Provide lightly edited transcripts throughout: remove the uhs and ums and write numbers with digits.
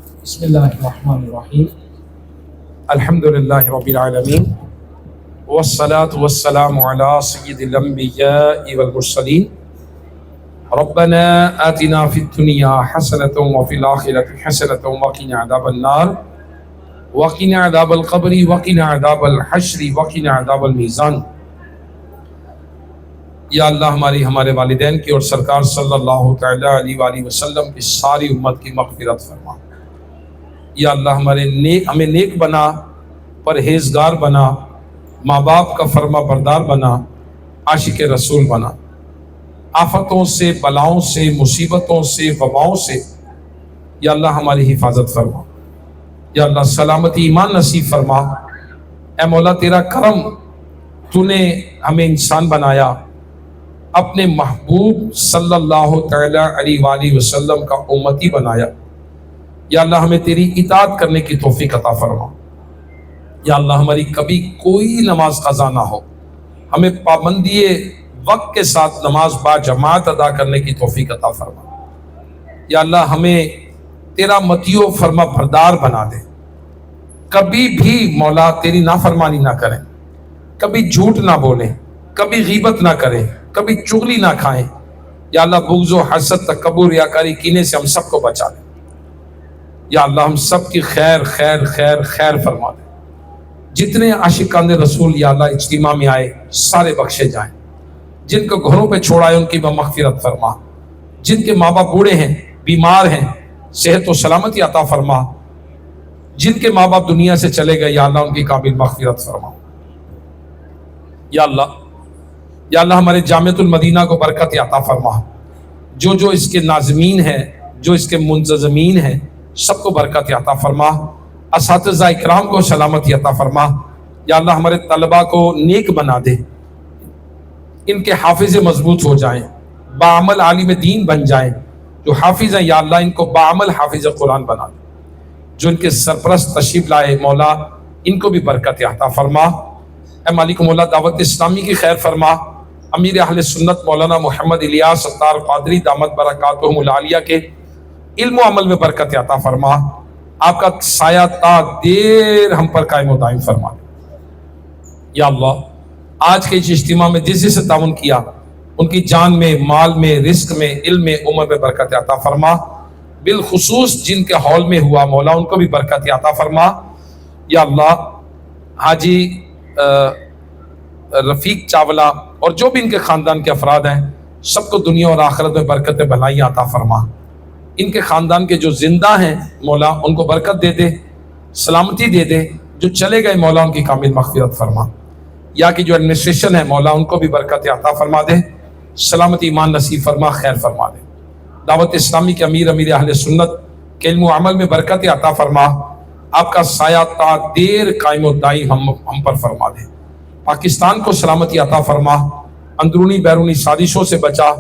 بسم اللہ الرحمن الرحیم الحمد للہ رب العالمین والصلاة والسلام علی سید الانبیاء والمرسلین ربنا آتنا فی الدنیا حسنۃ وفی الآخرۃ حسنۃ وقنا عذاب النار وقنا عذاب القبر وقنا عذاب الحشر وقنا عذاب المیزان۔ یا اللہ ہمارے والدین کی اور سرکار صلی اللہ تعالی علیہ وآلہ وسلم کی ساری امت کی مغفرت فرما۔ یا اللہ ہمیں نیک بنا، پرہیزگار بنا، ماں باپ کا فرما بردار بنا، عاشق رسول بنا، آفتوں سے، بلاؤں سے، مصیبتوں سے، وباؤں سے یا اللہ ہماری حفاظت فرما۔ یا اللہ سلامتی ایمان نصیب فرما۔ اے مولا تیرا کرم، تو نے ہمیں انسان بنایا، اپنے محبوب صلی اللہ تعالی علیہ وآلہ وسلم کا امتی بنایا۔ یا اللہ ہمیں تیری اطاعت کرنے کی توفیق عطا فرما۔ یا اللہ ہماری کبھی کوئی نماز قضا نہ ہو، ہمیں پابندی وقت کے ساتھ نماز با جماعت ادا کرنے کی توفیق عطا فرما۔ یا اللہ ہمیں تیرا مطیع فرما بردار بنا دے، کبھی بھی مولا تیری نافرمانی نہ کریں، کبھی جھوٹ نہ بولیں، کبھی غیبت نہ کریں، کبھی چغلی نہ کھائیں۔ یا اللہ بغض و حسد، تکبر، ریاکاری، کینے سے ہم سب کو بچا لیں۔ یا اللہ ہم سب کی خیر خیر خیر خیر فرما دے۔ جتنے عاشقان رسول یا اللہ اجتماع میں آئے سارے بخشے جائیں، جن کو گھروں پہ چھوڑائے ان کی مغفرت فرما، جن کے ماں باپ بوڑھے ہیں، بیمار ہیں، صحت و سلامتی عطا فرما، جن کے ماں باپ دنیا سے چلے گئے یا اللہ ان کی قابل مغفرت فرما۔ یا اللہ ہمارے جامعۃ المدینہ کو برکت عطا فرما، جو اس کے ناظمین ہیں، جو اس کے منتظمین ہیں، سب کو برکت عطا فرما، اساتذہ اکرام کو سلامتی عطا فرما۔ یا اللہ ہمارے طلباء کو نیک بنا دے، ان کے حافظ مضبوط ہو جائیں، باعمل عالم دین بن جائیں۔ جو حافظ ہیں یا اللہ ان کو باعمل حافظ قرآن بنا دے۔ جو ان کے سرپرست تشریف لائے مولا ان کو بھی برکت عطا فرما۔ اے مالک مولا دعوت اسلامی کی خیر فرما، امیر اہل سنت مولانا محمد الیاس ستار قادری دامت برکاتہم العالیہ کے علم و عمل میں برکت عطا فرما۔ آپ کا سایہ تا دیر ہم پر قائم و دائم فرما۔ یا اللہ آج کے اس اجتماع میں جس سے تعاون کیا ان کی جان میں، مال میں، رزق میں، علم میں، عمر میں برکت عطا فرما۔ بالخصوص جن کے ہال میں ہوا مولا ان کو بھی برکت عطا فرما۔ یا اللہ حاجی رفیق چاولہ اور جو بھی ان کے خاندان کے افراد ہیں سب کو دنیا اور آخرت میں برکت بھلائیاں عطا فرما۔ ان کے خاندان کے جو زندہ ہیں مولا ان کو برکت دے دے، سلامتی دے دے، جو چلے گئے مولا ان کی کامل مغفرت فرما۔ یا کہ جو ایڈمنسٹریشن ہے مولا ان کو بھی برکت عطا فرما دے، سلامتی ایمان نصیب فرما، خیر فرما دے۔ دعوت اسلامی کے امیر اہل سنت کے علم و عمل میں برکت عطا فرما۔ آپ کا سایہ تا دیر قائم و دائم ہم پر فرما دے۔ پاکستان کو سلامتی عطا فرما، اندرونی بیرونی سازشوں سے بچا،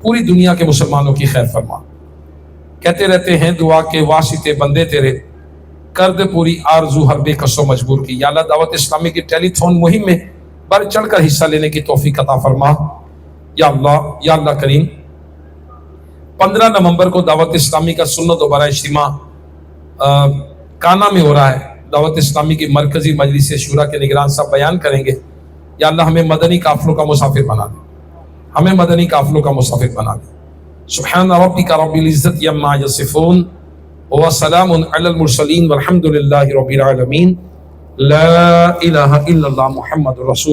پوری دنیا کے مسلمانوں کی خیر فرما۔ کہتے رہتے ہیں دعا کے واسطے بندے تیرے، کر دے پوری آرزو ہر بے کس و مجبور کی۔ یا اللہ دعوت اسلامی کی ٹیلی تھون مہم میں بڑھ چڑھ کر حصہ لینے کی توفیق عطا فرما۔ یا اللہ کریم 15 نومبر کو دعوت اسلامی کا سنت دوبارہ اجتماع کانا میں ہو رہا ہے۔ دعوت اسلامی کی مرکزی مجلس شورا کے نگران صاحب بیان کریں گے۔ یا اللہ ہمیں مدنی قافلوں کا مسافر بنا دے، ہمیں مدنی قافلوں کا مسافر بنا دے۔ سبحان ربک رب العزت عما یصفون وسلام علی المرسلین والحمد للہ رب العالمین۔ لا الہ الا اللہ محمد رسول